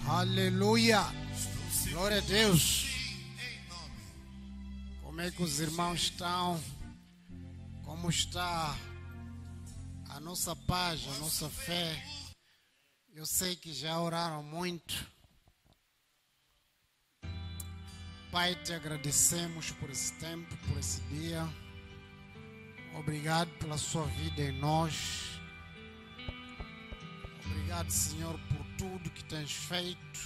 Aleluia. Glória a Deus. Como é que os irmãos estão? Como está a nossa paz, a nossa fé? Eu sei que já oraram muito. Pai, te agradecemos por esse tempo, por esse dia. Obrigado pela sua vida em nós. Obrigado, Senhor, por tudo que tens feito,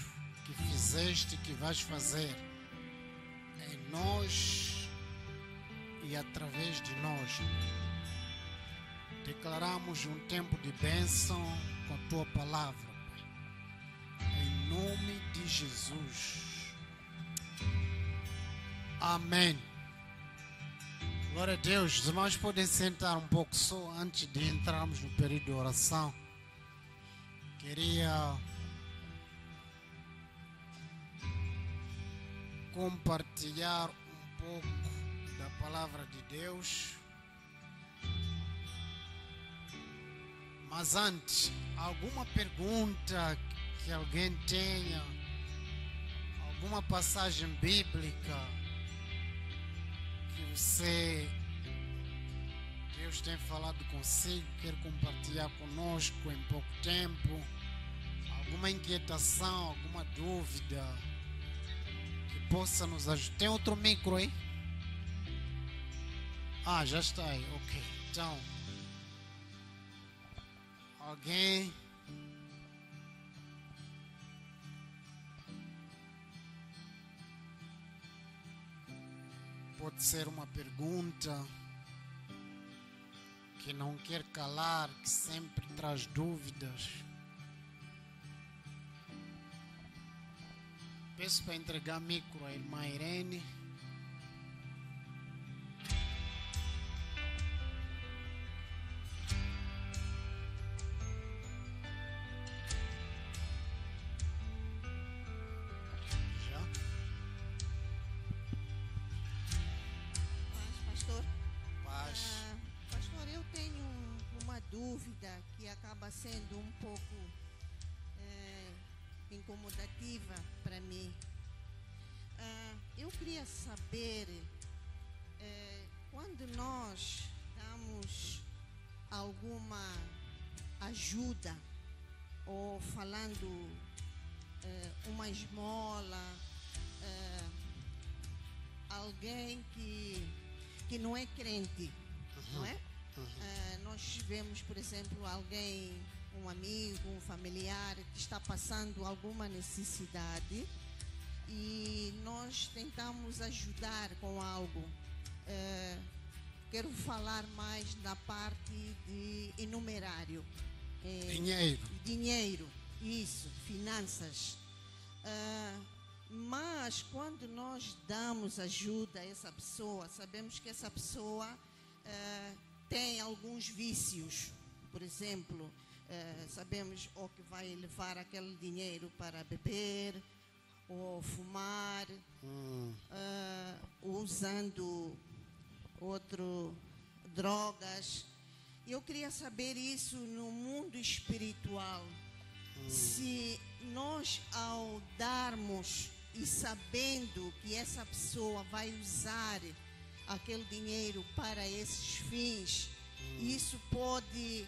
que fizeste e que vais fazer em nós e através de nós. Declaramos um tempo de bênção com a tua palavra, Pai. Em nome de Jesus. Amém. Glória a Deus. Os irmãos podem sentar um pouco só antes de entrarmos no período de oração. Queria compartilhar um pouco da palavra de Deus. Mas antes, alguma pergunta que alguém tenha? Alguma passagem bíblica que Deus tem falado consigo, quer compartilhar conosco em pouco tempo? Alguma inquietação, alguma dúvida que possa nos ajudar? Tem outro micro aí? Ah, já está aí, ok. Então, alguém? Pode ser uma pergunta que não quer calar, que sempre traz dúvidas. Peço para entregar micro à irmã Irene. Dúvida que acaba sendo um pouco incomodativa para mim. Eu queria saber quando nós damos alguma ajuda ou falando uma esmola, alguém que não é crente, não é? Nós vemos, por exemplo, alguém, um amigo, um familiar que está passando alguma necessidade e nós tentamos ajudar com algo. Quero falar mais da parte de enumerário. Dinheiro, isso, finanças. Mas quando nós damos ajuda a essa pessoa, sabemos que essa pessoa tem alguns vícios. Por exemplo, sabemos ou que vai levar aquele dinheiro para beber, ou fumar, usando drogas. Eu queria saber isso no mundo espiritual. Se nós, ao darmos e sabendo que essa pessoa vai usar aquele dinheiro para esses fins, isso pode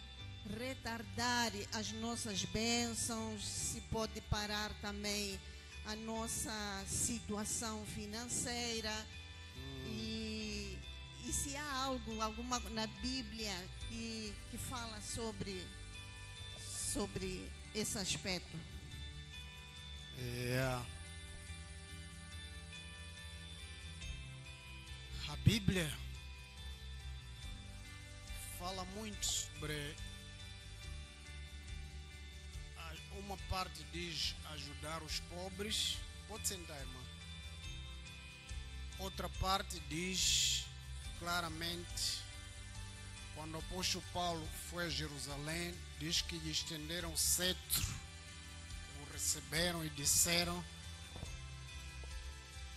retardar as nossas bênçãos, se pode parar também a nossa situação financeira. E se há alguma na Bíblia que fala sobre esse aspecto. A Bíblia fala muito sobre, uma parte diz ajudar os pobres. Pode sentar, irmã. Outra parte diz claramente, quando o apóstolo Paulo foi a Jerusalém, diz que lhe estenderam o cetro, o receberam e disseram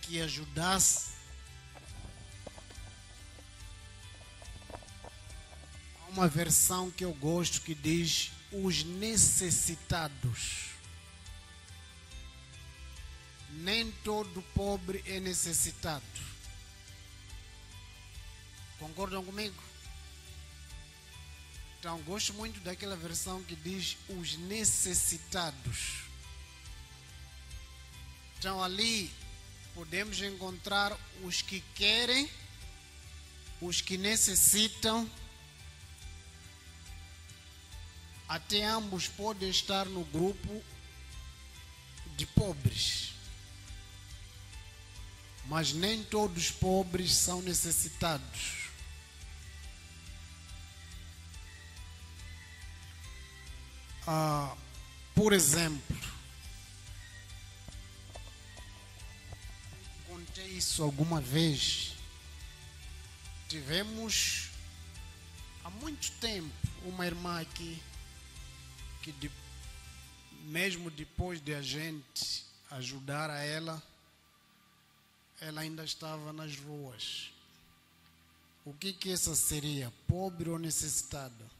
que ajudasse. Há uma versão que eu gosto que diz os necessitados. Nem todo pobre é necessitado. Concordam comigo? Então, gosto muito daquela versão que diz os necessitados. Então, ali podemos encontrar os que querem, os que necessitam. Até ambos podem estar no grupo de pobres. Mas nem todos os pobres são necessitados. Por exemplo, contei isso alguma vez. Tivemos há muito tempo uma irmã aqui que mesmo depois de a gente ajudar a ela ainda estava nas ruas. O que essa seria? Pobre ou necessitada?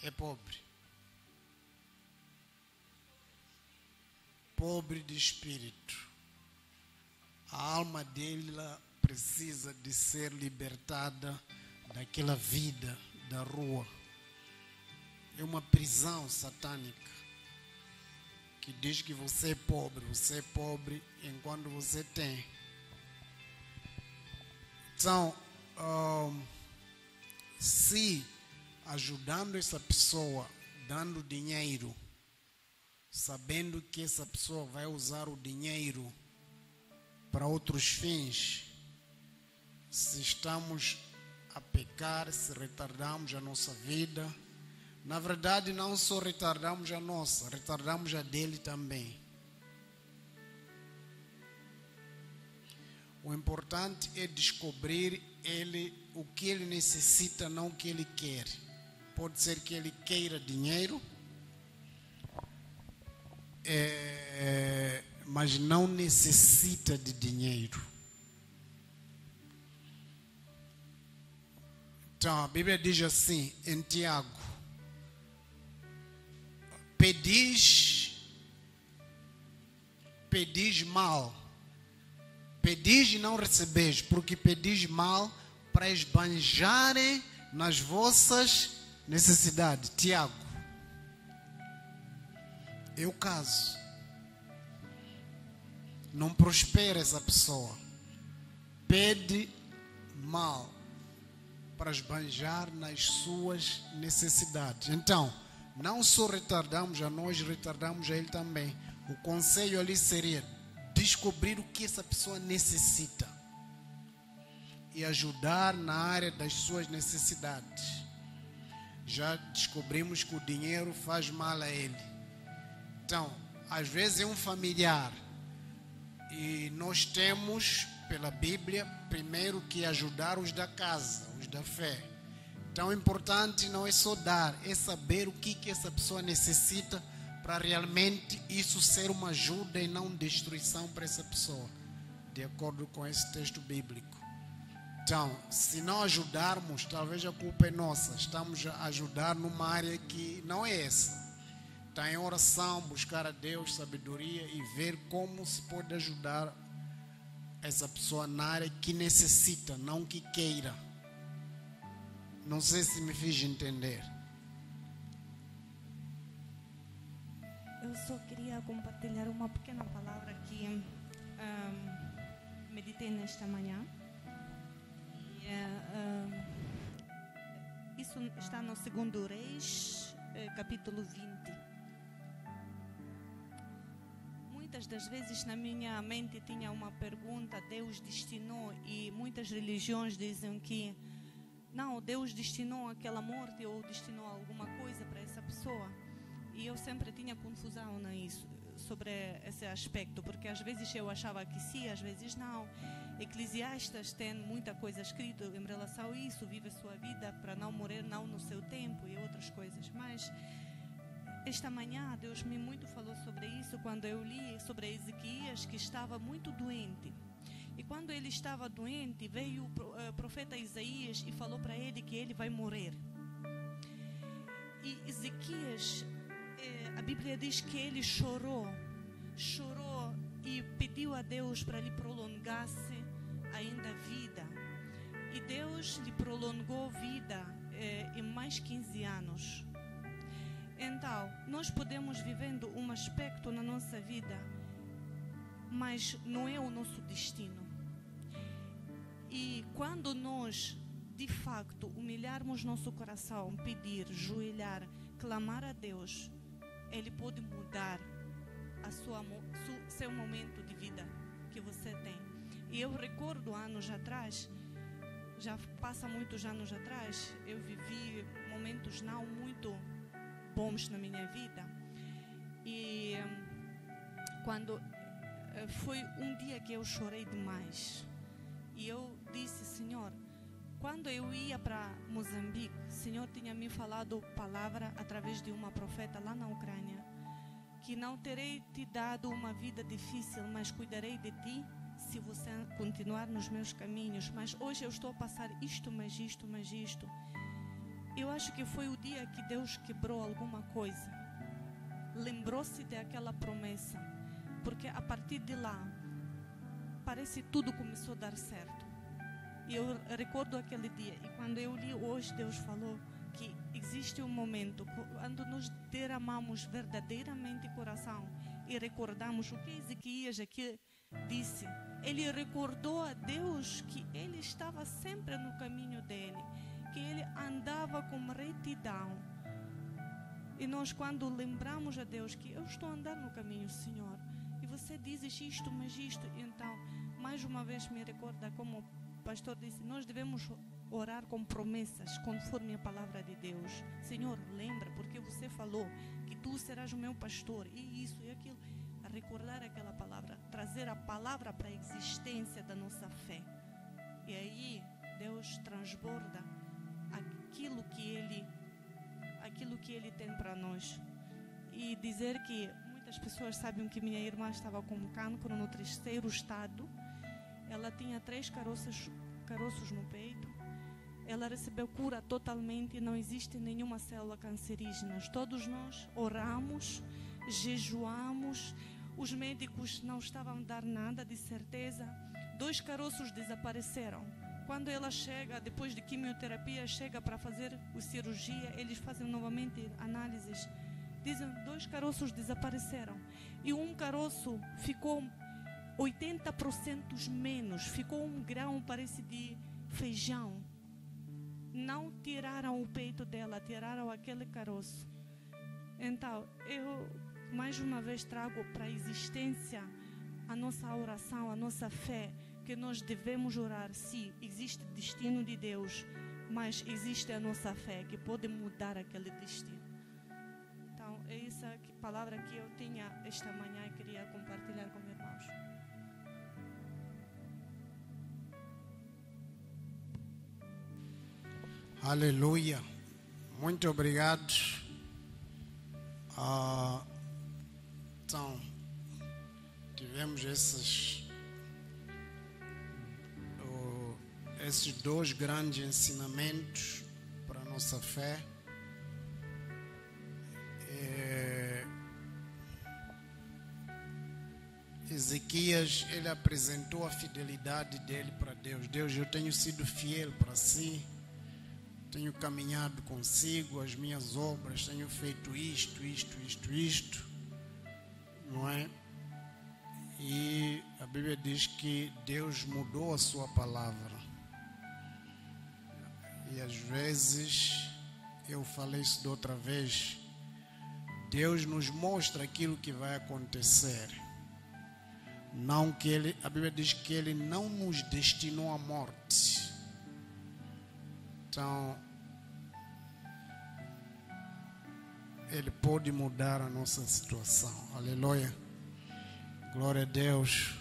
É pobre. Pobre de espírito. A alma dela precisa de ser libertada daquela vida da rua. É uma prisão satânica que diz que você é pobre enquanto você tem. Então, se ajudando essa pessoa, dando dinheiro, sabendo que essa pessoa vai usar o dinheiro para outros fins, se estamos a pecar, se retardamos a nossa vida, na verdade não só retardamos a nossa, retardamos a dele também. O importante é descobrir o que ele necessita, não o que ele quer. Pode ser que ele queira dinheiro, mas não necessita de dinheiro. Então a Bíblia diz assim em Tiago: pedis mal, pedis e não recebeis, porque pedis mal para esbanjarem nas vossas necessidades. Tiago, é o caso. Não prospera essa pessoa. Pede mal para esbanjar nas suas necessidades. Então, não só retardamos a nós, retardamos a ele também. O conselho ali seria descobrir o que essa pessoa necessita e ajudar na área das suas necessidades. Já descobrimos que o dinheiro faz mal a ele. Então, às vezes é um familiar e nós temos, pela Bíblia, primeiro que ajudar os da casa, os da fé. Então, o importante não é só dar, é saber o que essa pessoa necessita para realmente isso ser uma ajuda e não destruição para essa pessoa, de acordo com esse texto bíblico. Então, se não ajudarmos, talvez a culpa é nossa. Estamos a ajudar numa área que não é essa. Está em oração, buscar a Deus sabedoria e ver como se pode ajudar essa pessoa na área que necessita, não que queira. Não sei se me fiz entender. Eu só queria compartilhar uma pequena palavra que meditei nesta manhã. Isso está no 2 Reis, capítulo 20. Muitas das vezes na minha mente tinha uma pergunta: Deus destinou, e muitas religiões dizem que não, Deus destinou aquela morte ou destinou alguma coisa para essa pessoa. E eu sempre tinha confusão nisso, sobre esse aspecto, porque às vezes eu achava que sim, às vezes não. Eclesiastes tem muita coisa escrita em relação a isso: vive a sua vida para não morrer não no seu tempo e outras coisas. Mas esta manhã Deus me muito falou sobre isso quando eu li sobre Ezequias, que estava muito doente. E quando ele estava doente, veio o profeta Isaías e falou para ele que ele vai morrer. E Ezequias, a Bíblia diz que ele chorou e pediu a Deus para lhe prolongasse ainda a vida. E Deus lhe prolongou a vida em mais 15 anos. Então, nós podemos vivendo um aspecto na nossa vida, mas não é o nosso destino. E quando nós, de facto, humilharmos nosso coração, pedir, joelhar, clamar a Deus, Ele pode mudar seu momento de vida que você tem. E eu recordo anos atrás, já passa muitos anos atrás, eu vivi momentos não muito bons na minha vida. E quando foi um dia que eu chorei demais. E eu disse, Senhor, quando eu ia para Moçambique, o Senhor tinha me falado palavra através de uma profeta lá na Ucrânia, que não terei te dado uma vida difícil, mas cuidarei de ti se você continuar nos meus caminhos. Mas hoje eu estou a passar isto, mas isto, mas isto. Eu acho que foi o dia que Deus quebrou alguma coisa. Lembrou-se daquela promessa. Porque a partir de lá, parece que tudo começou a dar certo. E eu recordo aquele dia. E quando eu li hoje, Deus falou que existe um momento quando nos derramamos verdadeiramente coração e recordamos o que Ezequias aqui disse. Ele recordou a Deus que ele estava sempre no caminho dele, que ele andava com retidão. E nós, quando lembramos a Deus que eu estou a andar no caminho, Senhor, e você dizes isto, mas isto, então, mais uma vez me recorda, como o pastor disse, nós devemos orar com promessas, conforme a palavra de Deus. Senhor, lembra, porque você falou que tu serás o meu pastor, e isso e aquilo. Recordar aquela palavra, trazer a palavra para a existência da nossa fé. E aí, Deus transborda aquilo que Ele tem para nós. E dizer que muitas pessoas sabem que minha irmã estava com cancro no 3º estado. Ela tinha 3 caroços no peito. Ela recebeu cura totalmente, não existe nenhuma célula cancerígena. Todos nós oramos, jejuamos. Os médicos não estavam a dar nada de certeza. 2 caroços desapareceram. Quando ela chega, depois de quimioterapia, chega para fazer a cirurgia, eles fazem novamente análises. Dizem 2 caroços desapareceram. E um caroço ficou 80% menos. Ficou um grão, parece, de feijão. Não tiraram o peito dela, tiraram aquele caroço. Então, eu mais uma vez trago para a existência a nossa oração, a nossa fé, que nós devemos orar. Sim, existe destino de Deus, mas existe a nossa fé que pode mudar aquele destino. Então, é essa palavra que eu tinha esta manhã e queria compartilhar com meus irmãos. Aleluia. Muito obrigado. Então, tivemos esses 2 grandes ensinamentos para a nossa fé. Ezequias, ele apresentou a fidelidade dele para Deus. Deus, eu tenho sido fiel para si. Tenho caminhado consigo, as minhas obras, tenho feito isto, não é? E a Bíblia diz que Deus mudou a sua palavra. E às vezes, eu falei isso de outra vez, Deus nos mostra aquilo que vai acontecer. Não que a Bíblia diz que Ele não nos destinou à morte. Então, Ele pode mudar a nossa situação. Aleluia. Glória a Deus.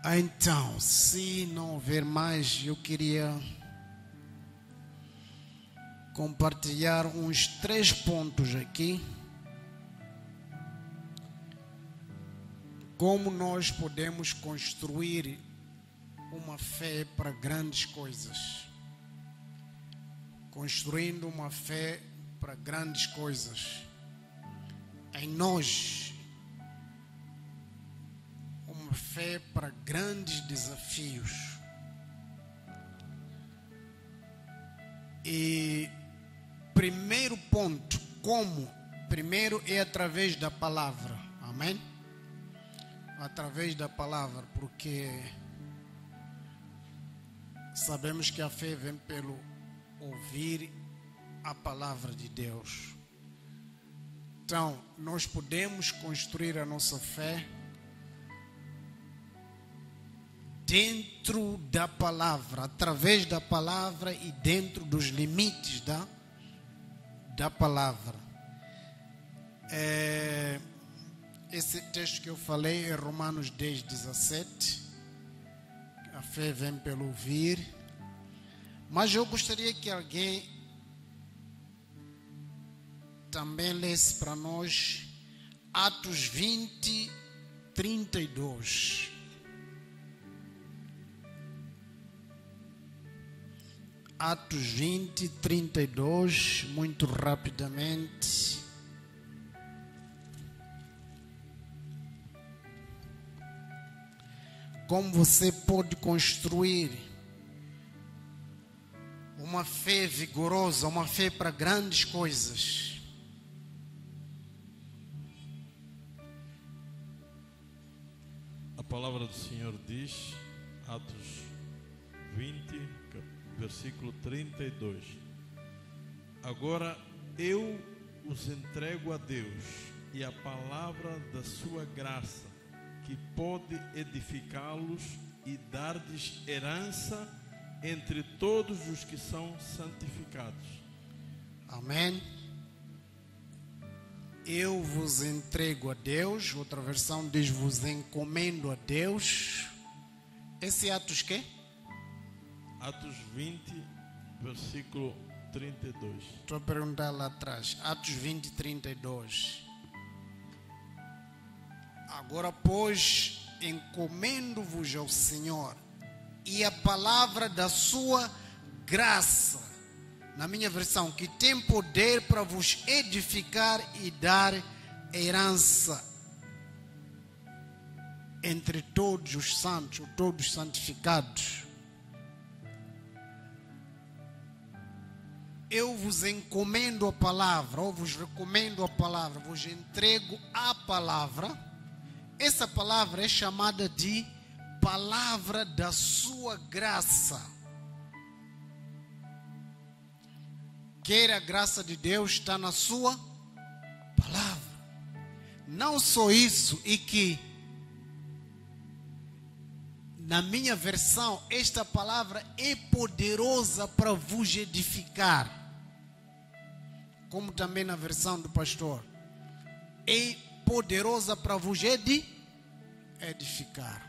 Então, se não houver mais, eu queria compartilhar uns 3 pontos aqui como nós podemos construir uma fé para grandes coisas. Construindo uma fé para grandes coisas. Em nós, uma fé para grandes desafios. E primeiro ponto, como? Primeiro é através da palavra. Amém? Através da palavra, porque sabemos que a fé vem pelo ouvir a palavra de Deus. Então, nós podemos construir a nossa fé dentro da palavra, através da palavra e dentro dos limites da palavra. Esse texto que eu falei é Romanos 10, 17. A fé vem pelo ouvir. Mas eu gostaria que alguém também lesse para nós Atos 20, 32. Atos 20, 32, muito rapidamente. Como você pode construir uma fé vigorosa, uma fé para grandes coisas. A palavra do Senhor diz, Atos 20, versículo 32. Agora eu os entrego a Deus e a palavra da sua graça, que pode edificá-los e dar-lhes herança entre todos os que são santificados. Amém. Eu vos entrego a Deus. Outra versão diz: vos encomendo a Deus. Esse Atos quê? Atos 20, versículo 32. Estou a perguntar lá atrás. Atos 20, 32. Agora, pois, encomendo-vos ao Senhor e a palavra da sua graça, na minha versão, que tem poder para vos edificar e dar herança entre todos os santos, ou todos os santificados. Eu vos encomendo a palavra, ou vos recomendo a palavra, vos entrego a palavra. Essa palavra é chamada de palavra da sua graça. Quer a graça de Deus está na sua palavra. Não só isso, e que na minha versão esta palavra é poderosa para vos edificar. Como também na versão do pastor, é poderosa para vos edificar.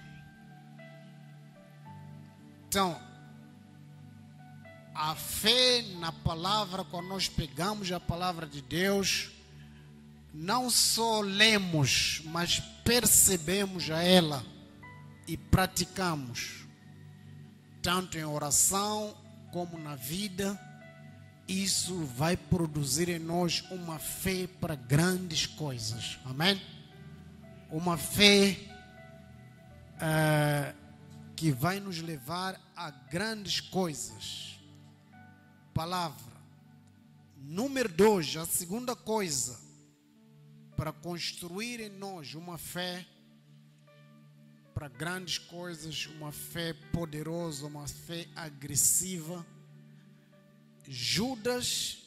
Então, a fé na palavra, quando nós pegamos a palavra de Deus, não só lemos, mas percebemos a ela e praticamos, tanto em oração como na vida. Isso vai produzir em nós uma fé para grandes coisas. Amém? Uma fé que vai nos levar a grandes coisas. Palavra. Número 2, a segunda coisa para construir em nós uma fé para grandes coisas, uma fé poderosa, uma fé agressiva. Judas,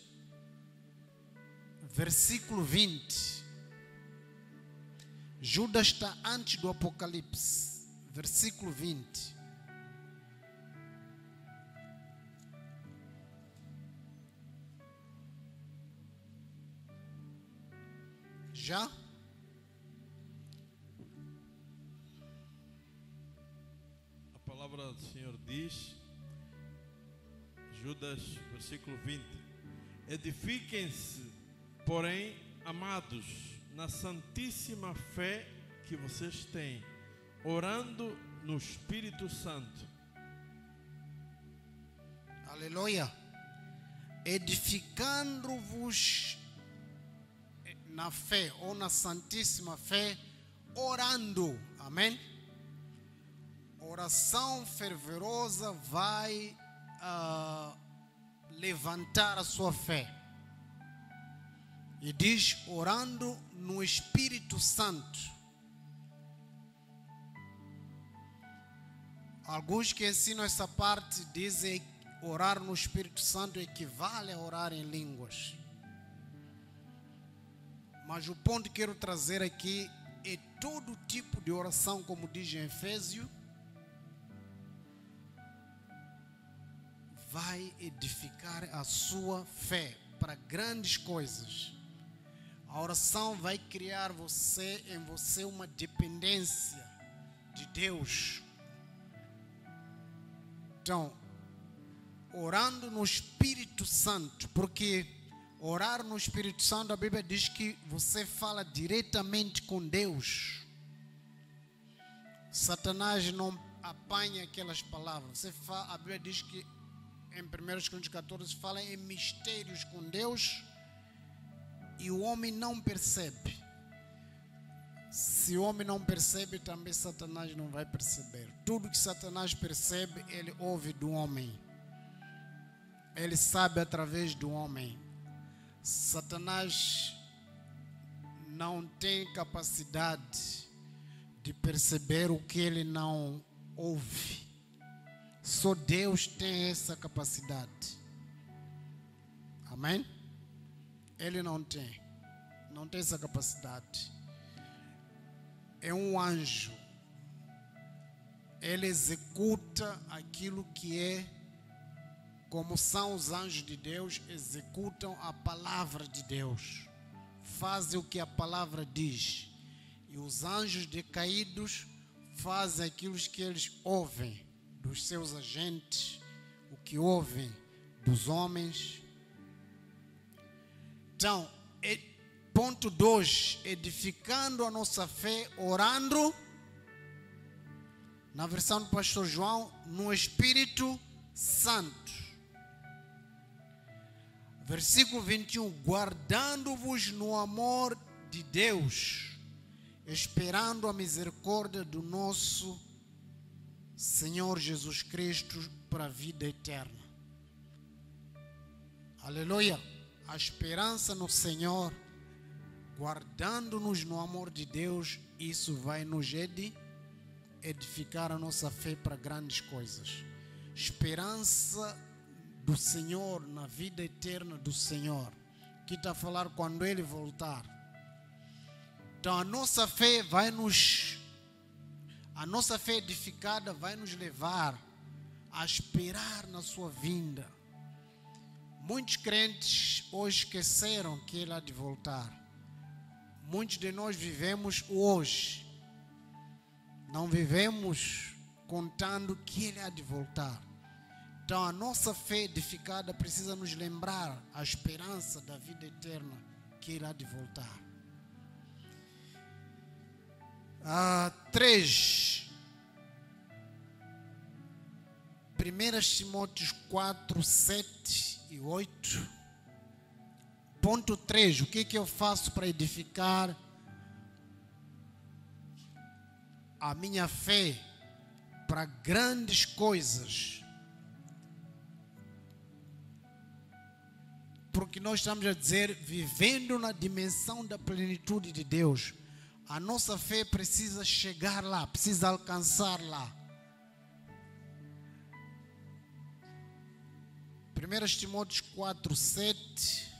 versículo 20. Judas está antes do Apocalipse. Versículo 20. Já? A palavra do Senhor diz, Judas, versículo 20: edifiquem-se, porém, amados, na santíssima fé que vocês têm, orando no Espírito Santo. Aleluia. Edificando-vos na fé ou na santíssima fé, orando. Amém? Oração fervorosa vai levantar a sua fé. E diz, orando no Espírito Santo. Alguns que ensinam essa parte dizem orar no Espírito Santo equivale a orar em línguas. Mas o ponto que quero trazer aqui é todo tipo de oração, como diz em Efésios, vai edificar a sua fé para grandes coisas. A oração vai criar em você uma dependência de Deus. Então, orando no Espírito Santo, porque orar no Espírito Santo, a Bíblia diz que você fala diretamente com Deus. Satanás não apanha aquelas palavras. A Bíblia diz que em 1 Coríntios 14 fala em mistérios com Deus e o homem não percebe. Se o homem não percebe, também Satanás não vai perceber. Tudo que Satanás percebe, ele ouve do homem. Ele sabe através do homem. Satanás não tem capacidade de perceber o que ele não ouve. Só Deus tem essa capacidade. Amém? Ele não tem essa capacidade. É um anjo. Ele executa aquilo que é, como são os anjos de Deus, executam a palavra de Deus. Fazem o que a palavra diz. E os anjos decaídos fazem aquilo que eles ouvem dos seus agentes, o que ouvem dos homens. Então, ponto 2, edificando a nossa fé, orando, na versão do pastor João, no Espírito Santo. Versículo 21, guardando-vos no amor de Deus, esperando a misericórdia do nosso Senhor Jesus Cristo para a vida eterna. Aleluia. A esperança no Senhor, guardando-nos no amor de Deus, isso vai nos edificar a nossa fé para grandes coisas. Esperança do Senhor na vida eterna do Senhor, que está a falar quando Ele voltar. Então a nossa fé edificada vai nos levar a esperar na sua vinda. Muitos crentes hoje esqueceram que Ele há de voltar. Muitos de nós vivemos o hoje. Não vivemos contando que Ele há de voltar. Então a nossa fé edificada precisa nos lembrar a esperança da vida eterna, que Ele há de voltar. 3. 1 Timóteo 4, 7 e 8. Ponto 3. O que eu faço para edificar a minha fé para grandes coisas? Porque nós estamos a dizer, vivendo na dimensão da plenitude de Deus. A nossa fé precisa chegar lá, precisa alcançar lá. 1 Timóteo 4, 7.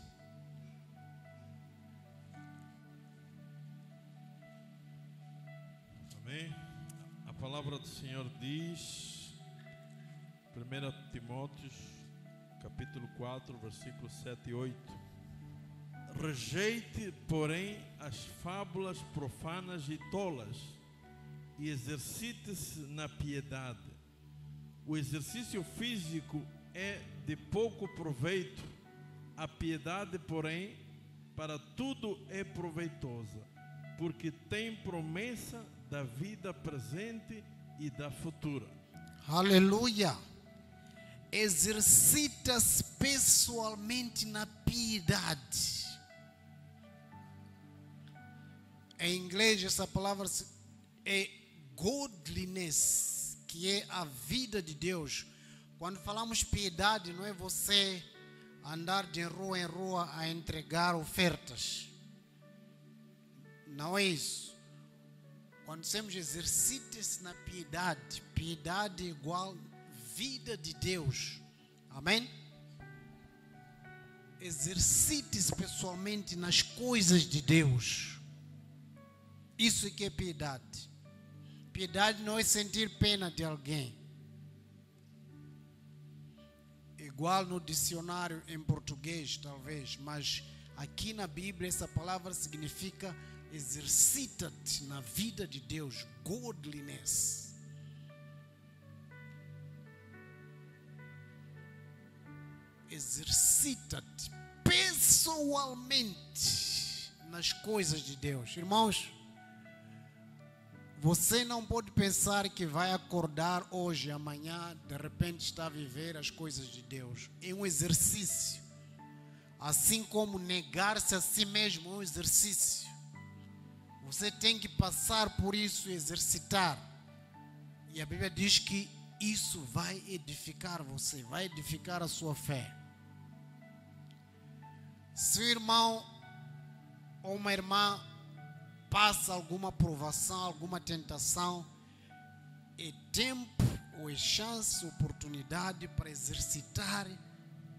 Amém. A palavra do Senhor diz, 1 Timóteo, capítulo 4, versículos 7 e 8. Rejeite, porém, as fábulas profanas e tolas e exercite-se na piedade. O exercício físico é de pouco proveito, a piedade, porém, para tudo é proveitosa, porque tem promessa da vida presente e da futura. Aleluia. Exercita-se pessoalmente na piedade. Em inglês essa palavra é godliness, que é a vida de Deus. Quando falamos piedade, não é você andar de rua em rua a entregar ofertas. Não é isso. Quando dizemos exercite-se na piedade, piedade é igual vida de Deus. Amém? Exercite-se pessoalmente nas coisas de Deus. Isso é que é piedade. Piedade não é sentir pena de alguém. Igual no dicionário em português, talvez, mas aqui na Bíblia essa palavra significa exercita-te na vida de Deus, godliness. Exercita-te pessoalmente nas coisas de Deus. Irmãos, você não pode pensar que vai acordar hoje, amanhã, de repente está a viver as coisas de Deus. É um exercício. Assim como negar-se a si mesmo é um exercício. Você tem que passar por isso e exercitar. E a Bíblia diz que isso vai edificar você, vai edificar a sua fé. Se o irmão ou uma irmã passa alguma provação, alguma tentação, é tempo ou é chance, oportunidade para exercitar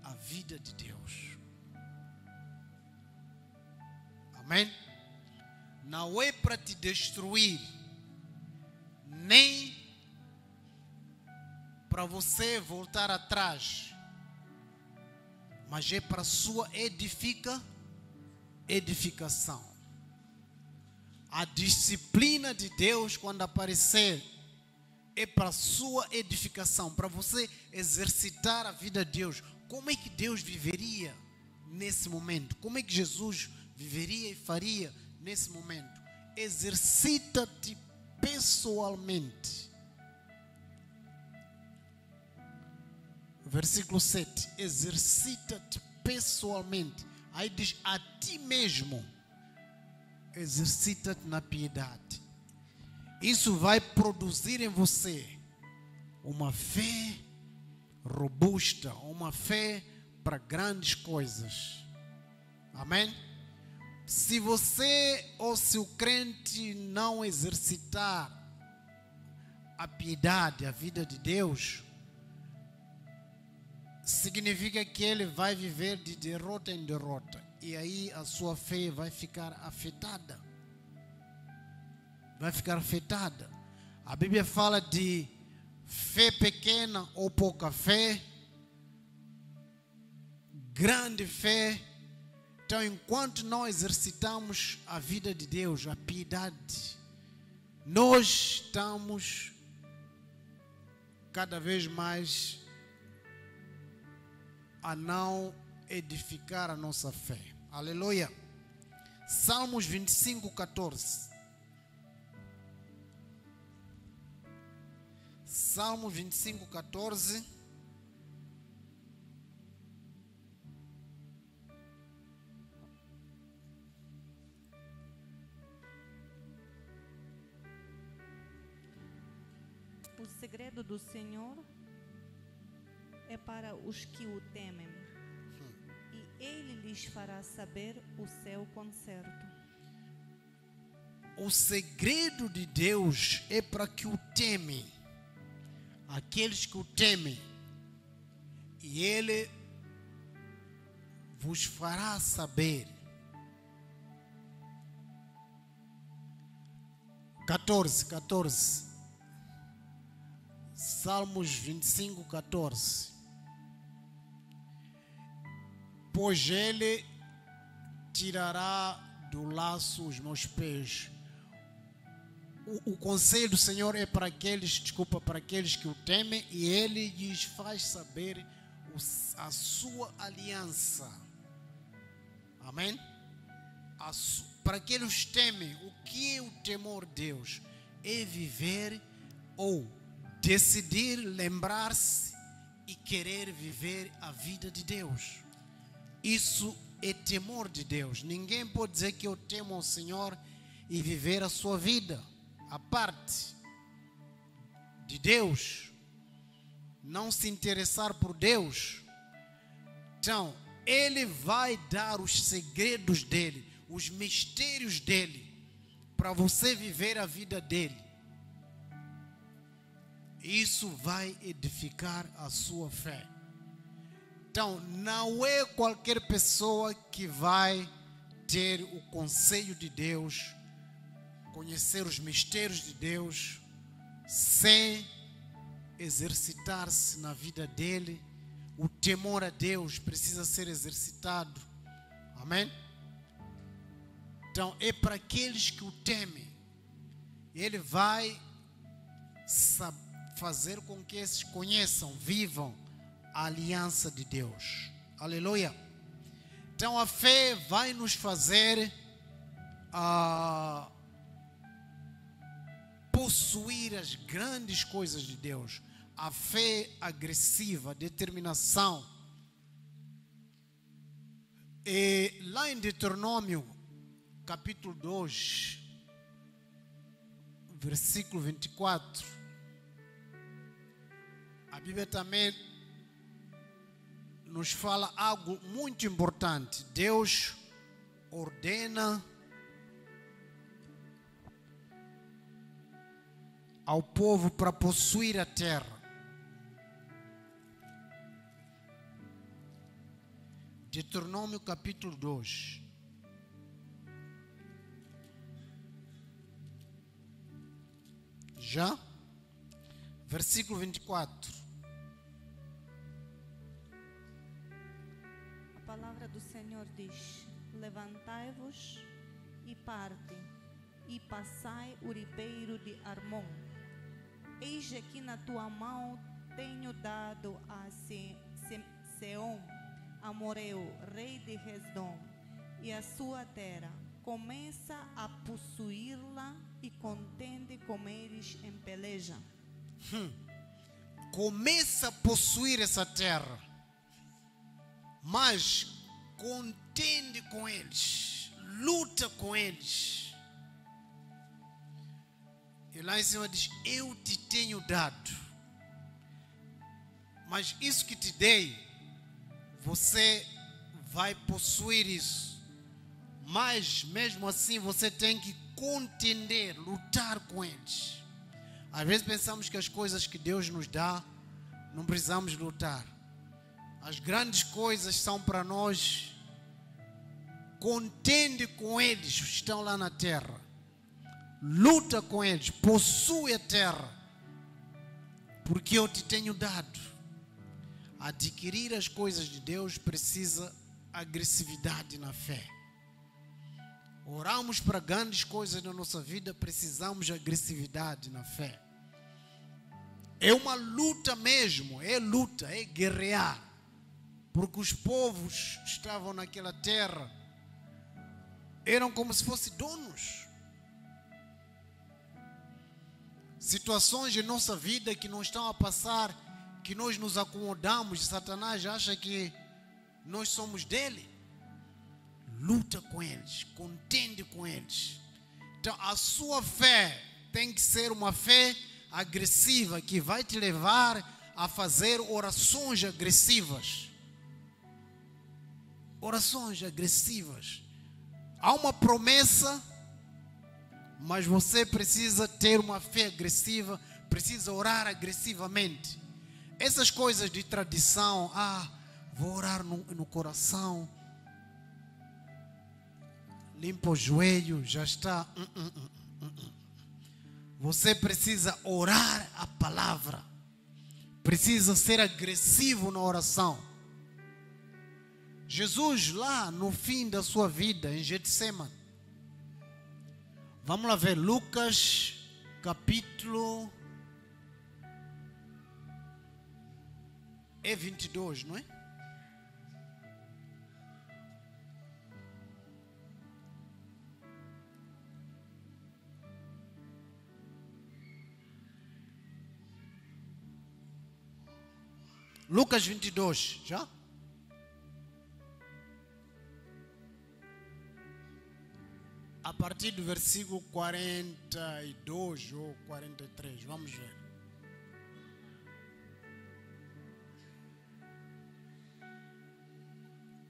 a vida de Deus. Amém? Não é para te destruir, nem para você voltar atrás, mas é para sua edificação. A disciplina de Deus, quando aparecer, é para sua edificação, para você exercitar a vida de Deus. Como é que Deus viveria nesse momento? Como é que Jesus viveria e faria nesse momento? Exercita-te pessoalmente. Versículo 7. Exercita-te pessoalmente. Aí diz a ti mesmo. Exercita-te na piedade. Isso vai produzir em você uma fé robusta, uma fé para grandes coisas. Amém? Se você ou se o crente não exercitar a piedade, a vida de Deus, significa que ele vai viver de derrota em derrota. E aí a sua fé vai ficar afetada. Vai ficar afetada. A Bíblia fala de fé pequena ou pouca fé, grande fé. Então, enquanto não exercitamos a vida de Deus, a piedade, nós estamos cada vez mais a não edificar a nossa fé. Aleluia. Salmos 25, 14. Salmo 25, 14. O segredo do Senhor é para os que o temem, e Ele lhes fará saber o seu conserto. O segredo de Deus é para que o temem, aqueles que o temem, e Ele vos fará saber. 14. Salmos 25, 14. Pois Ele tirará do laço os meus pés. O conselho do Senhor é para aqueles, para aqueles que o temem, e Ele lhes faz saber a sua aliança. Amém? para aqueles que temem, o que é o temor de Deus? É viver ou decidir, lembrar-se e querer viver a vida de Deus. Isso é temor de Deus. Ninguém pode dizer que eu temo ao Senhor e viver a sua vida. A parte de Deus, não se interessar por Deus. Então, Ele vai dar os segredos dEle, os mistérios dEle, para você viver a vida dEle. Isso vai edificar a sua fé. Então, não é qualquer pessoa que vai ter o conselho de Deus, conhecer os mistérios de Deus, sem exercitar-se na vida dele. O temor a Deus precisa ser exercitado. Amém? Então, é para aqueles que o temem. Ele vai fazer com que esses conheçam, vivam a aliança de Deus. Aleluia. Então a fé vai nos fazer possuir as grandes coisas de Deus. A fé agressiva, a determinação. E lá em Deuteronômio, capítulo 2, versículo 24, a Bíblia também nos fala algo muito importante. Deus ordena ao povo para possuir a terra. Deuteronômio capítulo 2. Já? Versículo 24. A palavra do Senhor diz: levantai-vos e parte, e passai o ribeiro de Armon. Eis aqui na tua mão tenho dado a Seom, Amoreu, rei de Resdom, e a sua terra. Começa a possuí-la e contende com eles em peleja. Começa a possuir essa terra, mas contende com eles, luta com eles. E lá em cima diz: eu te tenho dado, mas isso que te dei, você vai possuir isso. Mas mesmo assim você tem que contender, lutar com eles. Às vezes pensamos que as coisas que Deus nos dá, não precisamos lutar. As grandes coisas são para nós. Contende com eles que estão lá na terra. Luta com eles, possui a terra, porque eu te tenho dado. Adquirir as coisas de Deus precisa agressividade na fé. Oramos para grandes coisas na nossa vida, precisamos de agressividade na fé. É uma luta mesmo, é luta, é guerrear. Porque os povos que estavam naquela terra eram como se fossem donos. Situações de nossa vida que não estão a passar, que nós nos acomodamos, Satanás acha que nós somos dele. Luta com eles, contende com eles. Então a sua fé tem que ser uma fé agressiva, que vai te levar a fazer orações agressivas. Orações agressivas. Há uma promessa, mas você precisa ter uma fé agressiva, precisa orar agressivamente. Essas coisas de tradição, vou orar no coração, limpa o joelho, já está. Você precisa orar a palavra, precisa ser agressivo na oração. Jesus lá no fim da sua vida em Getsemane, vamos lá ver Lucas capítulo 22, não é? Lucas 22, já? A partir do versículo 42 ou 43, vamos ver.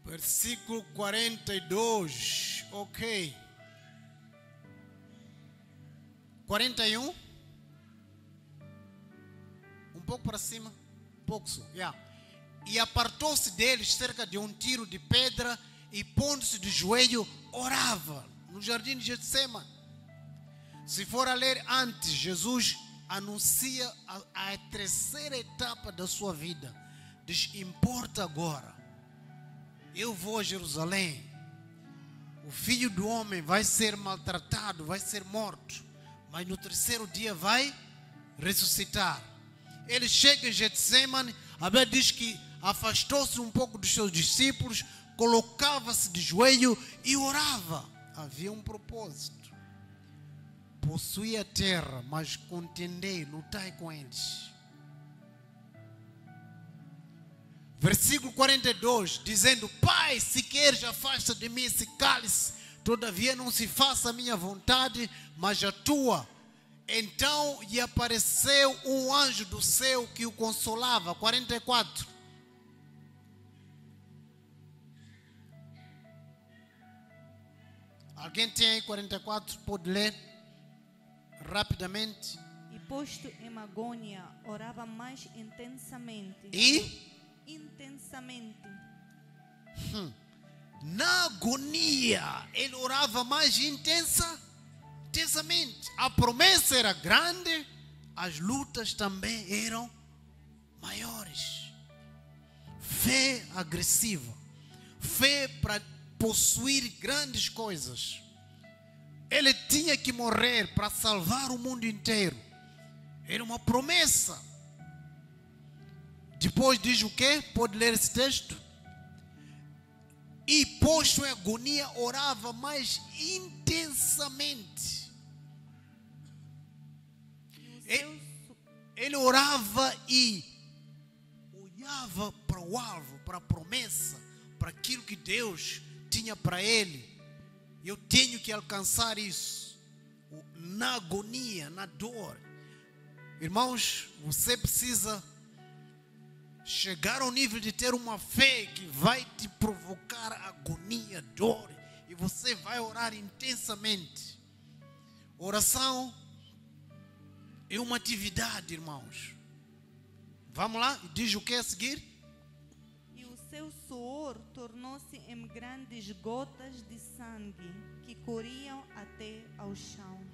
Versículo 42, ok. 41. Um pouco para cima. Um pouco só. Yeah. E apartou-se deles cerca de um tiro de pedra e pondo-se de joelho, orava no jardim de Getsemane. Se for a ler antes, Jesus anuncia a terceira etapa da sua vida. Diz: importa agora. Eu vou a Jerusalém. O Filho do Homem vai ser maltratado, vai ser morto, mas no terceiro dia vai ressuscitar. Ele chega em Getsemane, a Bíblia diz que afastou-se um pouco dos seus discípulos, colocava-se de joelho e orava. Havia um propósito. Possuía a terra, mas contendei, lutai com eles. Versículo 42, dizendo: Pai, se queres, afasta de mim esse cálice, todavia não se faça a minha vontade, mas a tua. Então lhe apareceu um anjo do céu que o consolava. 44. Alguém tem aí 44? Pode ler rapidamente. E posto em agônia, orava mais intensamente. Intensamente. Na agonia, ele orava mais intensamente. A promessa era grande, as lutas também eram maiores. Fé agressiva, fé para possuir grandes coisas. Ele tinha que morrer para salvar o mundo inteiro. Era uma promessa. Depois diz o quê? Pode ler esse texto? E posto em agonia, orava mais intensamente. Ele orava e olhava para o alvo, para a promessa, para aquilo que Deus tinha para ele. Eu tenho que alcançar isso. Na agonia, na dor. Irmãos, você precisa chegar ao nível de ter uma fé que vai te provocar agonia, dor, e você vai orar intensamente. Oração é uma atividade, irmãos. Vamos lá, diz o que a seguir? E o seu suor tornou-se em grandes gotas de sangue que corriam até ao chão.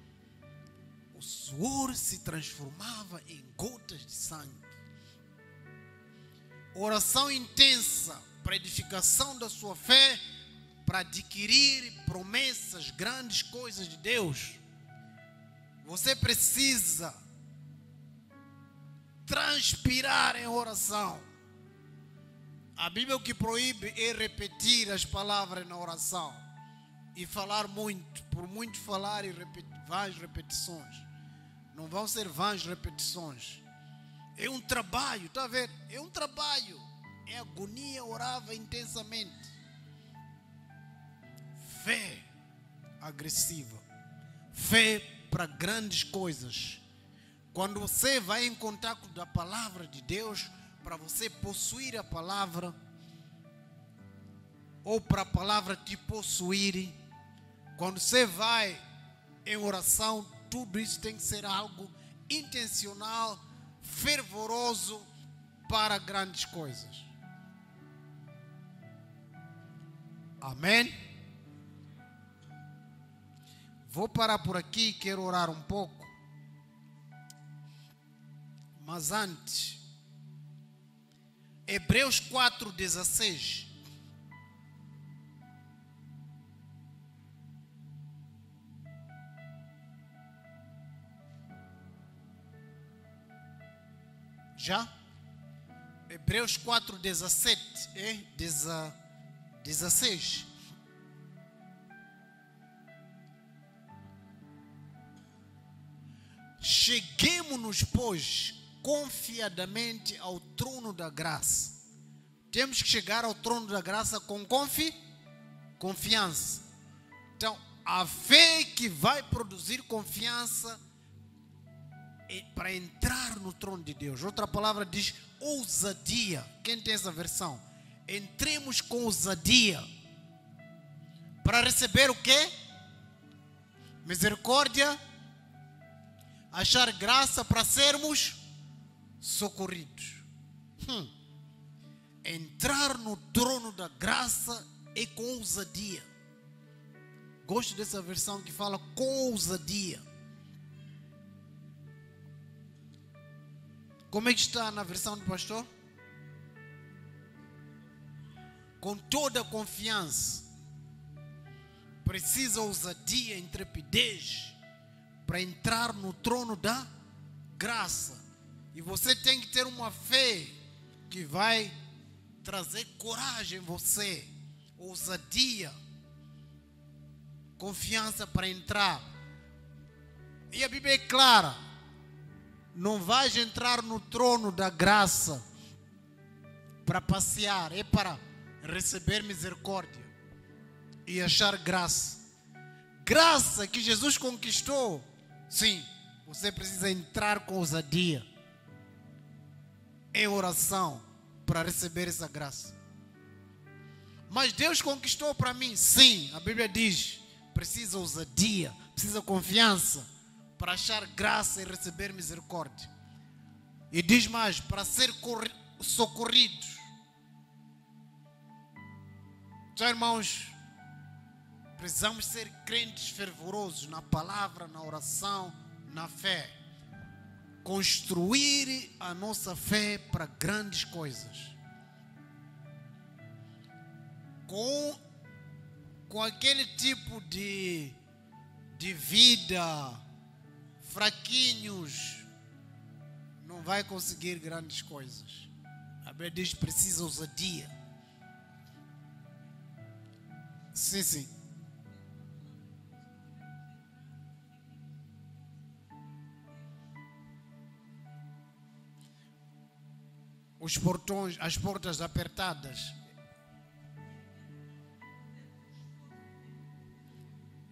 O suor se transformava em gotas de sangue. Oração intensa para edificação da sua fé, para adquirir promessas, grandes coisas de Deus. Você precisa transpirar em oração. A Bíblia o que proíbe é repetir as palavras na oração e falar muito, por muito falar e vãs repetições. Não vão ser vãs repetições. É um trabalho, está a ver? É um trabalho. É agonia, orava intensamente. Fé agressiva. Fé para grandes coisas. Quando você vai em contato da palavra de Deus, para você possuir a palavra, ou para a palavra te possuir, quando você vai em oração, tudo isso tem que ser algo intencional, fervoroso para grandes coisas. Amém? Vou parar por aqui, quero orar um pouco. Mas antes, Hebreus 4:16. Já? Hebreus 4:17 e 16. Cheguemo-nos, pois, confiadamente ao trono da graça. Temos que chegar ao trono da graça com confiança. Então, a fé que vai produzir confiança para entrar no trono de Deus. Outra palavra diz ousadia. Quem tem essa versão? Entremos com ousadia para receber o quê? Misericórdia, achar graça para sermos socorridos. Entrar no trono da graça é com ousadia. Gosto dessa versão que fala com ousadia. Como é que está na versão do pastor? Com toda a confiança. Precisa ousadia, intrepidez para entrar no trono da graça. E você tem que ter uma fé que vai trazer coragem em você, ousadia, confiança para entrar. E a Bíblia é clara: não vais entrar no trono da graça para passear, é para receber misericórdia e achar graça. Graça que Jesus conquistou. Sim, você precisa entrar com ousadia em oração para receber essa graça. Mas Deus conquistou para mim. Sim, a Bíblia diz: precisa ousadia, precisa confiança para achar graça e receber misericórdia. E diz mais: para ser socorridos. Então, irmãos, precisamos ser crentes fervorosos na palavra, na oração, na fé. Construir a nossa fé para grandes coisas. Com aquele tipo de vida fraquinhos, não vai conseguir grandes coisas. A Bíblia diz: precisa ousadia. Sim. Os portões, as portas apertadas.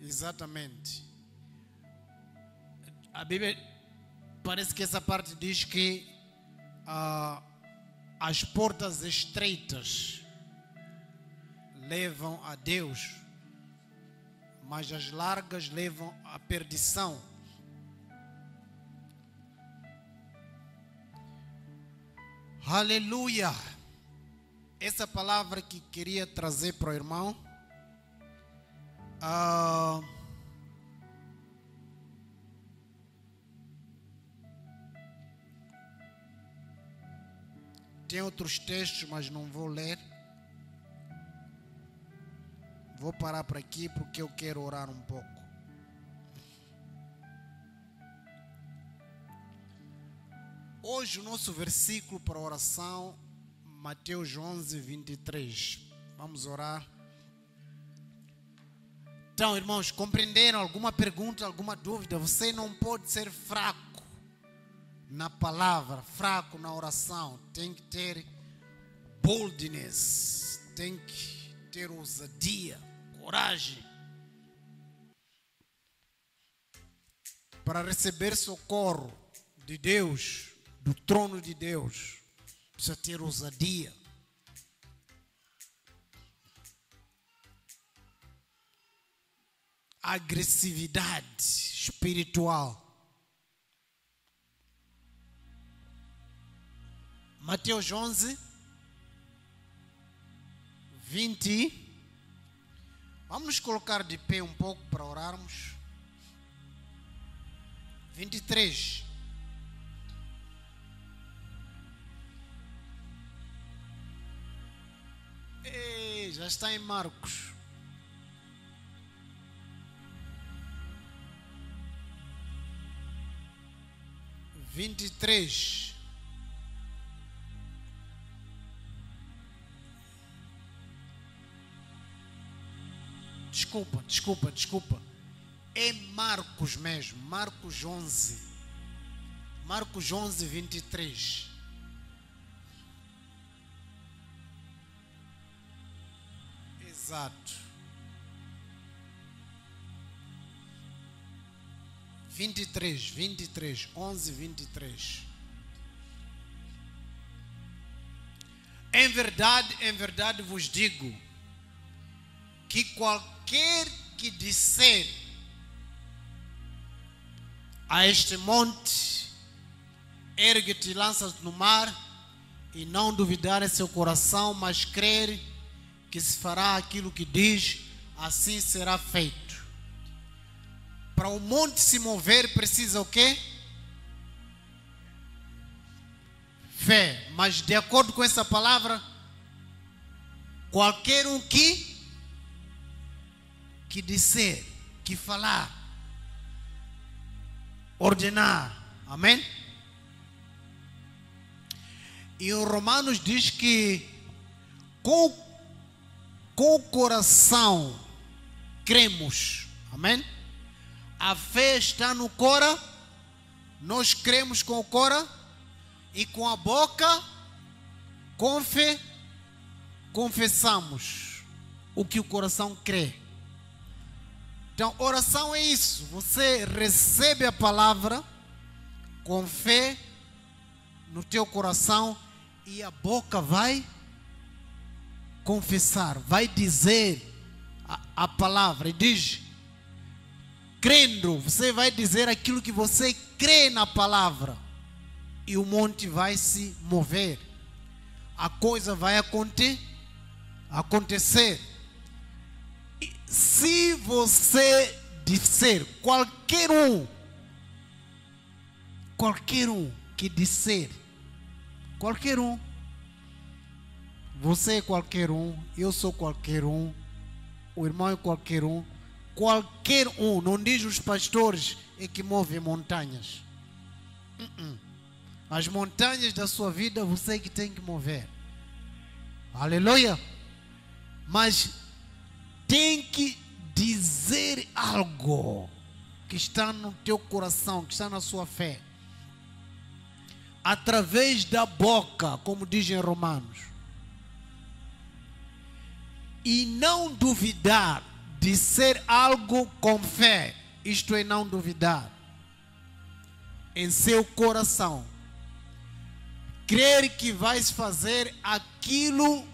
Exatamente. A Bíblia parece que essa parte diz que as portas estreitas levam a Deus, mas as largas levam à perdição. Aleluia! Essa palavra que queria trazer para o irmão. Tem outros textos, mas não vou ler. Vou parar por aqui porque eu quero orar um pouco. Hoje o nosso versículo para oração, Mateus 11, 23. Vamos orar. Então, irmãos, compreenderam? Alguma pergunta, alguma dúvida? Você não pode ser fraco na palavra, fraco na oração. Tem que ter boldness, tem que ter ousadia, coragem para receber socorro de Deus, do trono de Deus. Precisa ter ousadia. Agressividade espiritual. Mateus 11, 20. Vamos nos colocar de pé um pouco para orarmos. 23. Ei, já está em Marcos. Vinte e três. Desculpa. É Marcos mesmo. Marcos 11. Marcos 11, 23. Exato. 23, 11, 23. Em verdade vos digo, que qualquer que disser a este monte, ergue-te e lança-te no mar, e não duvidar em seu coração, mas crer que se fará aquilo que diz, assim será feito. Para o monte se mover precisa o quê? Fé. Mas de acordo com essa palavra, qualquer um que disser, que falar, ordenar. Amém? E o Romanos diz que com o coração cremos. Amém? A fé está no cora. Nós cremos com o cora. E com a boca confessamos o que o coração crê. Então, oração é isso. Você recebe a palavra com fé no teu coração e a boca vai confessar, vai dizer a palavra. E diz, crendo, você vai dizer aquilo que você crê na palavra. E o monte vai se mover. A coisa vai acontecer. E se você disser, qualquer um que disser, qualquer um, você é qualquer um, eu sou qualquer um, o irmão é qualquer um, não diz os pastores é que movem montanhas. As montanhas da sua vida você é que tem que mover. Aleluia. Mas tem que dizer algo que está no teu coração, que está na sua fé. Através da boca, como diz em Romanos. E não duvidar de ser algo com fé. Isto é, não duvidar. Em seu coração. Crer que vais fazer aquilo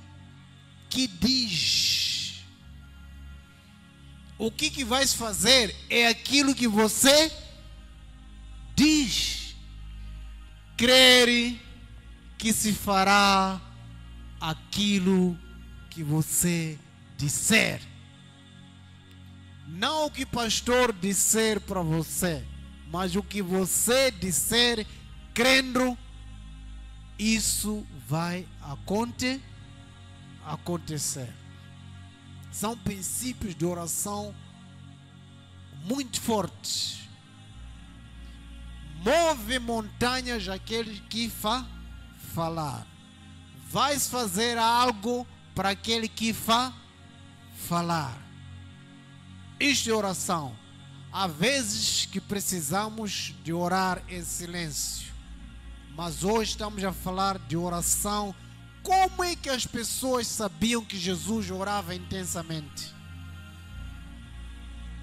que diz. O que vais fazer é aquilo que você diz. Crer que se fará aquilo que você disser. Não o que o pastor disser para você, mas o que você disser, crendo, isso vai acontecer. São princípios de oração muito fortes. Move montanhas aquele que falar. Vais fazer algo para aquele que falar. Isto é oração. Há vezes que precisamos de orar em silêncio. Mas hoje estamos a falar de oração. Como é que as pessoas sabiam que Jesus orava intensamente?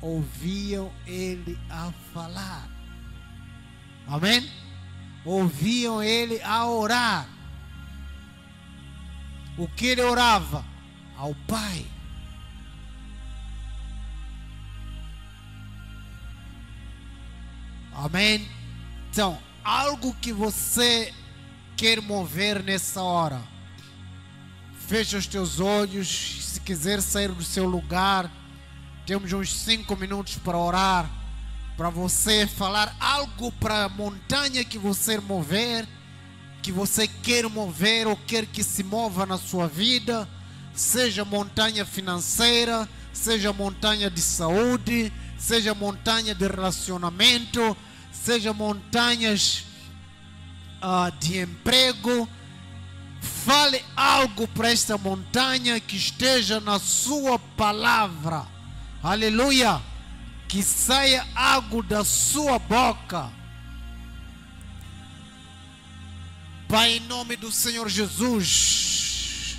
Ouviam ele a falar. Amém? Ouviam ele a orar. O que ele orava? Ao Pai. Amém? Então, algo que você quer mover nessa hora. Fecha os teus olhos. Se quiser sair do seu lugar, temos uns 5 minutos para orar. Para você falar algo para a montanha que você mover, que você quer mover ou quer que se mova na sua vida. Seja montanha financeira, seja montanha de saúde, seja montanha de relacionamento, seja montanhas de emprego. Fale algo para esta montanha que esteja na sua palavra. Aleluia. Que saia algo da sua boca. Pai, em nome do Senhor Jesus,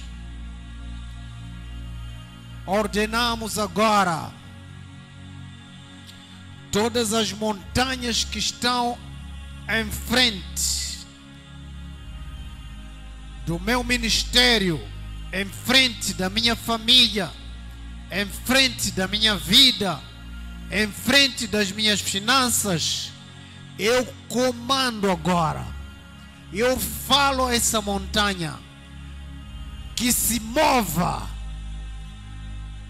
ordenamos agora todas as montanhas que estão em frente do meu ministério, em frente da minha família, em frente da minha vida, em frente das minhas finanças. Eu comando agora, eu falo a essa montanha que se mova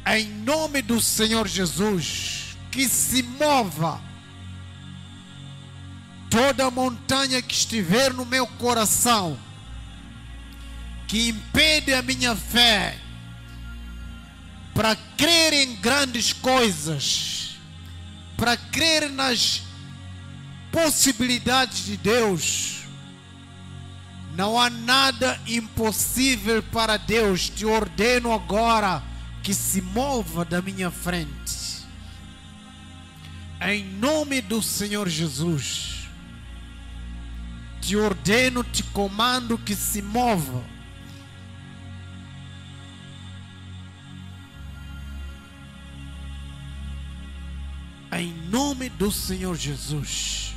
em nome do Senhor Jesus, que se mova. Toda montanha que estiver no meu coração, que impede a minha fé para crer em grandes coisas, para crer nas possibilidades de Deus. Não há nada impossível para Deus. Te ordeno agora que se mova da minha frente. Em nome do Senhor Jesus, te ordeno, te comando que se mova. Em nome do Senhor Jesus.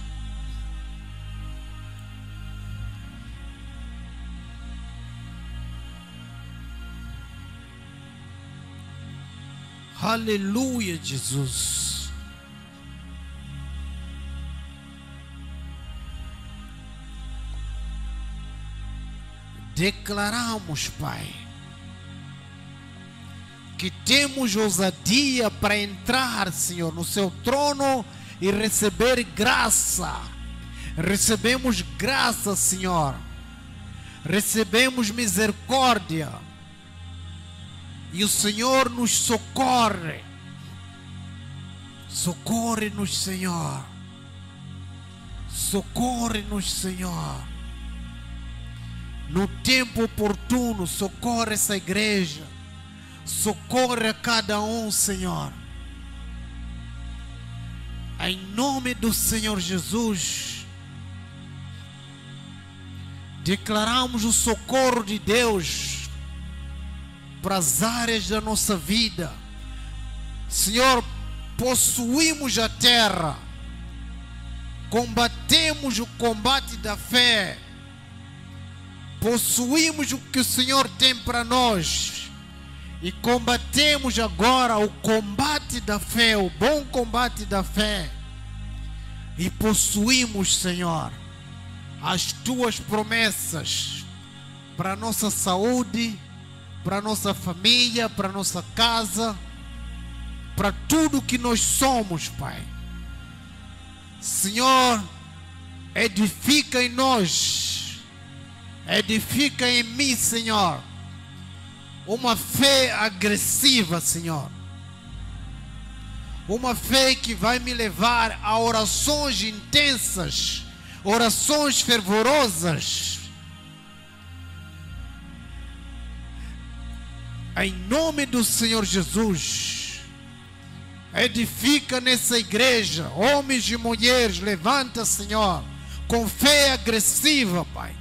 Aleluia, Jesus. Declaramos, Pai, que temos ousadia para entrar, Senhor, no seu trono e receber graça. Recebemos graça, Senhor. Recebemos misericórdia. E o Senhor nos socorre. Socorre-nos, Senhor. Socorre-nos, Senhor. No tempo oportuno, socorre essa igreja. Socorre a cada um, Senhor. Em nome do Senhor Jesus, declaramos o socorro de Deus para as áreas da nossa vida. Senhor, possuímos a terra, combatemos o combate da fé, possuímos o que o Senhor tem para nós e combatemos agora o combate da fé, o bom combate da fé, e possuímos, Senhor, as tuas promessas para a nossa saúde, para a nossa família, para a nossa casa, para tudo que nós somos, Pai. Senhor, edifica em nós, edifica em mim, Senhor, uma fé agressiva, Senhor. Uma fé que vai me levar a orações intensas, orações fervorosas. Em nome do Senhor Jesus, edifica nessa igreja, homens e mulheres, levanta, Senhor, com fé agressiva, Pai.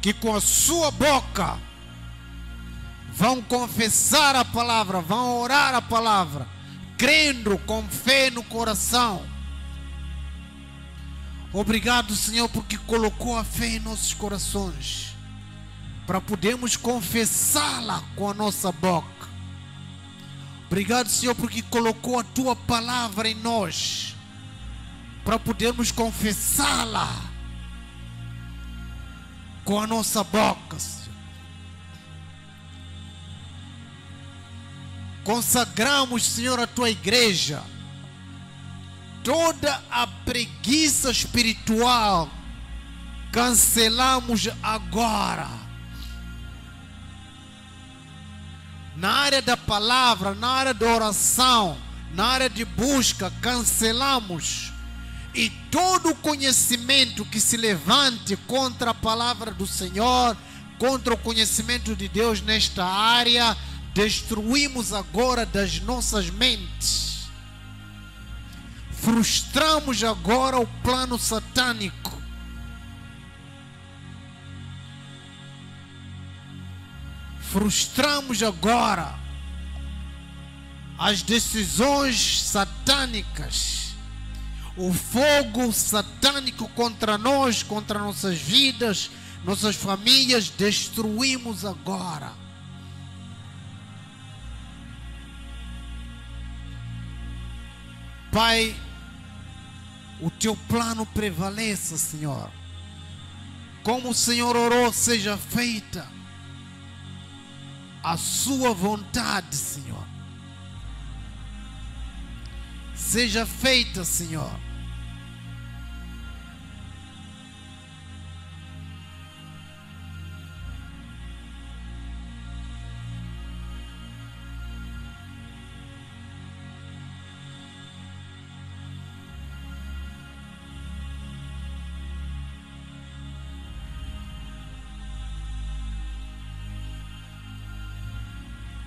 Que com a sua boca vão confessar a palavra, vão orar a palavra, crendo com fé no coração. Obrigado, Senhor, porque colocou a fé em nossos corações, para podermos confessá-la com a nossa boca. Obrigado, Senhor, porque colocou a tua palavra em nós, para podermos confessá-la com a nossa boca, Senhor. Consagramos, Senhor, a tua igreja. Toda a preguiça espiritual cancelamos agora. Na área da palavra, na área da oração, na área de busca, cancelamos. E todo conhecimento que se levante contra a palavra do Senhor, contra o conhecimento de Deus nesta área, destruímos agora das nossas mentes. Frustramos agora o plano satânico. Frustramos agora as decisões satânicas, o fogo satânico contra nós, contra nossas vidas, nossas famílias, destruímos agora. Pai, o teu plano prevaleça, Senhor. Como o Senhor orou, seja feita a sua vontade, Senhor. Seja feita, Senhor.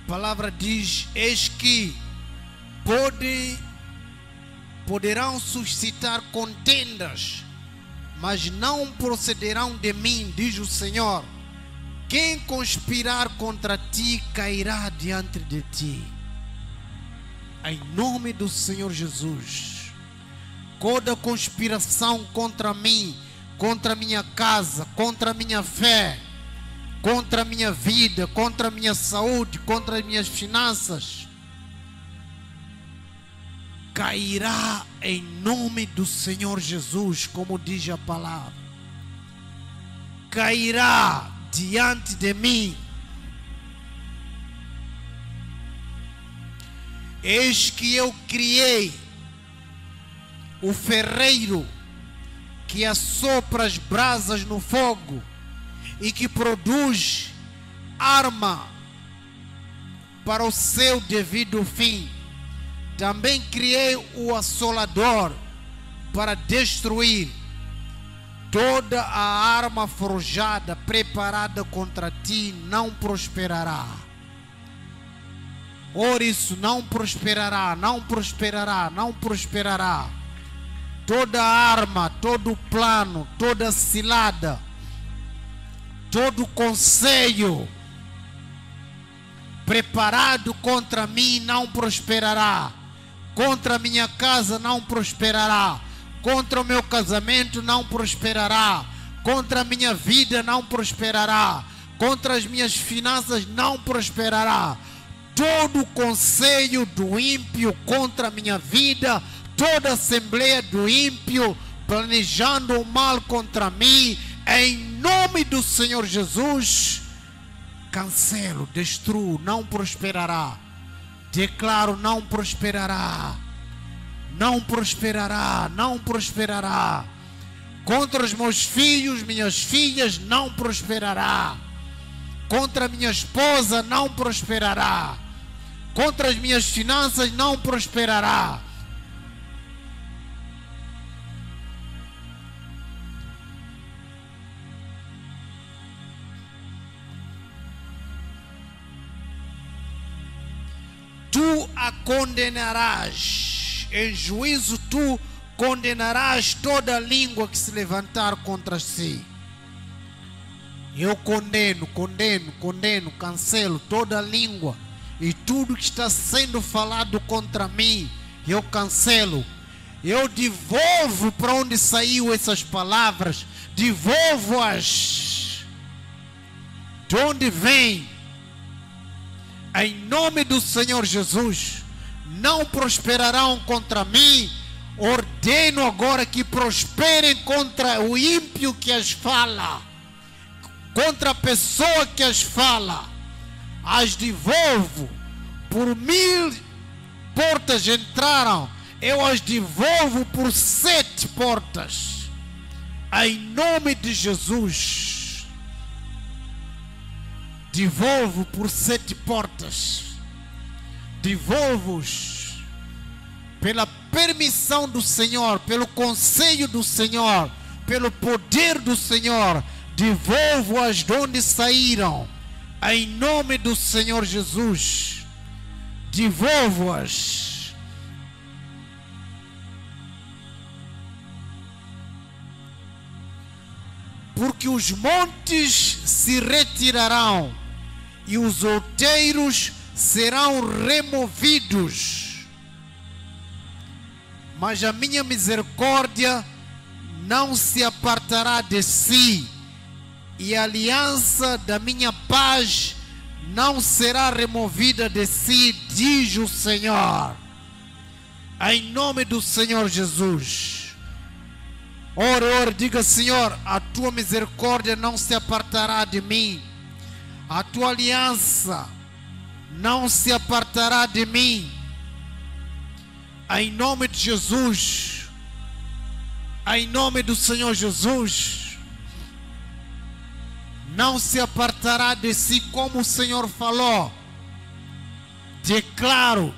A palavra diz: eis que poderão suscitar contendas, mas não procederão de mim, diz o Senhor. Quem conspirar contra ti cairá diante de ti. Em nome do Senhor Jesus. Toda conspiração contra mim, contra a minha casa, contra a minha fé, contra a minha vida, contra a minha saúde, contra as minhas finanças, cairá em nome do Senhor Jesus, como diz a palavra. Cairá diante de mim. Eis que eu criei o ferreiro que assopra as brasas no fogo e que produz arma para o seu devido fim. Também criei o assolador para destruir toda a arma forjada, preparada contra ti, não prosperará. Por isso, não prosperará, não prosperará, não prosperará. Toda arma, todo plano, toda cilada, todo conselho preparado contra mim não prosperará. Contra a minha casa não prosperará. Contra o meu casamento não prosperará. Contra a minha vida não prosperará. Contra as minhas finanças não prosperará. Todo conselho do ímpio contra a minha vida, toda assembleia do ímpio planejando o mal contra mim, em nome do Senhor Jesus, cancelo, destruo, não prosperará. Declaro: não prosperará. Não prosperará, não prosperará. Contra os meus filhos, minhas filhas, não prosperará. Contra minha esposa, não prosperará. Contra as minhas finanças, não prosperará. Tu a condenarás. Em juízo tu condenarás toda língua que se levantar contra si. Eu condeno, cancelo toda língua e tudo que está sendo falado contra mim, eu cancelo. Eu devolvo para onde saiu essas palavras, devolvo-as de onde vem. Em nome do Senhor Jesus, não prosperarão contra mim. Ordeno agora que prosperem contra o ímpio que as fala, contra a pessoa que as fala. As devolvo. Por 1000 portas entraram, eu as devolvo por 7 portas. Em nome de Jesus, devolvo por 7 portas. Devolvo-os pela permissão do Senhor, pelo conselho do Senhor, pelo poder do Senhor. Devolvo-as de onde saíram, em nome do Senhor Jesus. Devolvo-as. porque os montes se retirarão e os outeiros serão removidos, mas a minha misericórdia não se apartará de si, e a aliança da minha paz não será removida de si, diz o Senhor. Em nome do Senhor Jesus. Ore, diga: Senhor, a tua misericórdia não se apartará de mim, a tua aliança não se apartará de mim. Em nome de Jesus, em nome do Senhor Jesus, não se apartará de si, como o Senhor falou. Declaro.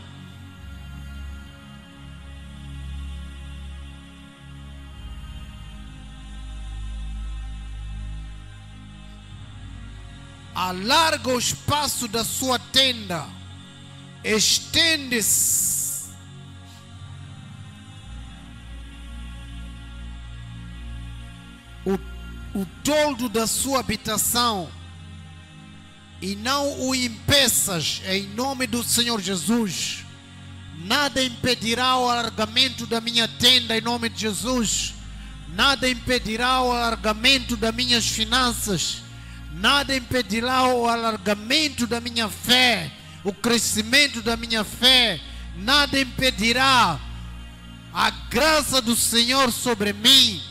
Alarga o espaço da sua tenda, estende-se o toldo da sua habitação e não o impeças, em nome do Senhor Jesus. Nada impedirá o alargamento da minha tenda, em nome de Jesus. Nada impedirá o alargamento das minhas finanças. Nada impedirá o alargamento da minha fé, o crescimento da minha fé. Nada impedirá a graça do Senhor sobre mim.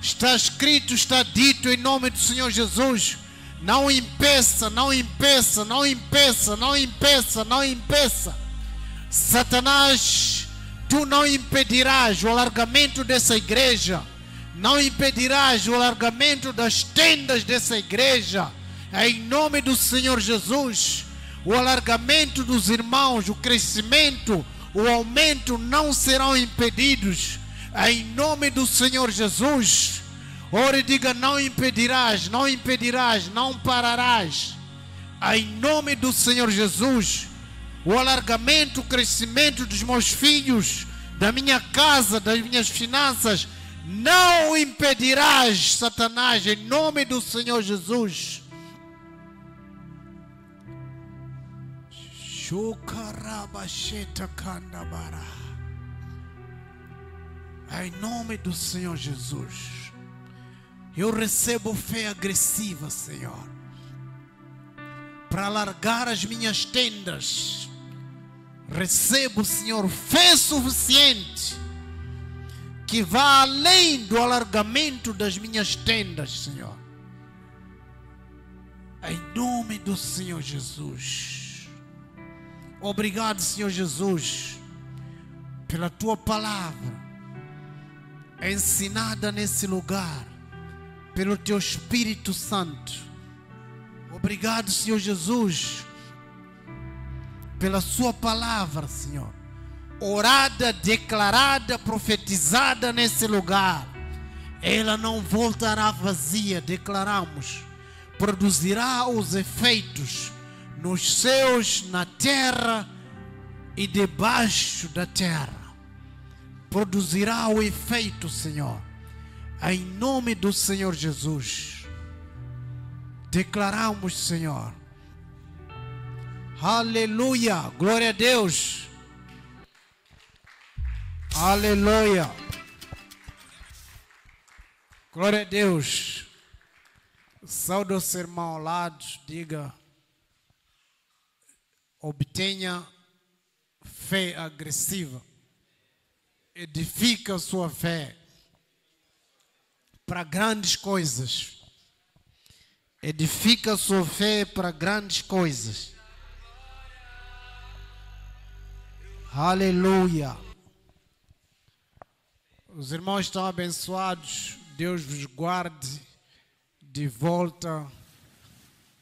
Está escrito, está dito em nome do Senhor Jesus. Não impeça, não impeça, não impeça, não impeça, não impeça. Satanás, tu não impedirás o alargamento dessa igreja. Não impedirás o alargamento das tendas dessa igreja. Em nome do Senhor Jesus, o alargamento dos irmãos, o crescimento, o aumento não serão impedidos. Em nome do Senhor Jesus. Ore e diga: não impedirás, não impedirás, não pararás. Em nome do Senhor Jesus, o alargamento, o crescimento dos meus filhos, da minha casa, das minhas finanças, não impedirás, Satanás, em nome do Senhor Jesus. Em nome do Senhor Jesus, eu recebo fé agressiva, Senhor, para alargar as minhas tendas. Recebo, Senhor, fé suficiente que vá além do alargamento das minhas tendas, Senhor. Em nome do Senhor Jesus. Obrigado, Senhor Jesus, pela tua palavra ensinada nesse lugar, pelo teu Espírito Santo. Obrigado, Senhor Jesus, pela sua palavra, Senhor, orada, declarada, profetizada nesse lugar. Ela não voltará vazia, declaramos. Produzirá os efeitos nos céus, na terra e debaixo da terra. Produzirá o efeito, Senhor, em nome do Senhor Jesus. Declaramos, Senhor. Aleluia, glória a Deus. Aleluia. Glória a Deus. Saúde o seu irmão ao lado, diga: obtenha fé agressiva. Edifica a sua fé para grandes coisas. Edifica a sua fé para grandes coisas. Aleluia. Os irmãos estão abençoados. Deus vos guarde de volta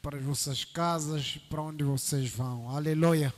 para as vossas casas, para onde vocês vão. Aleluia.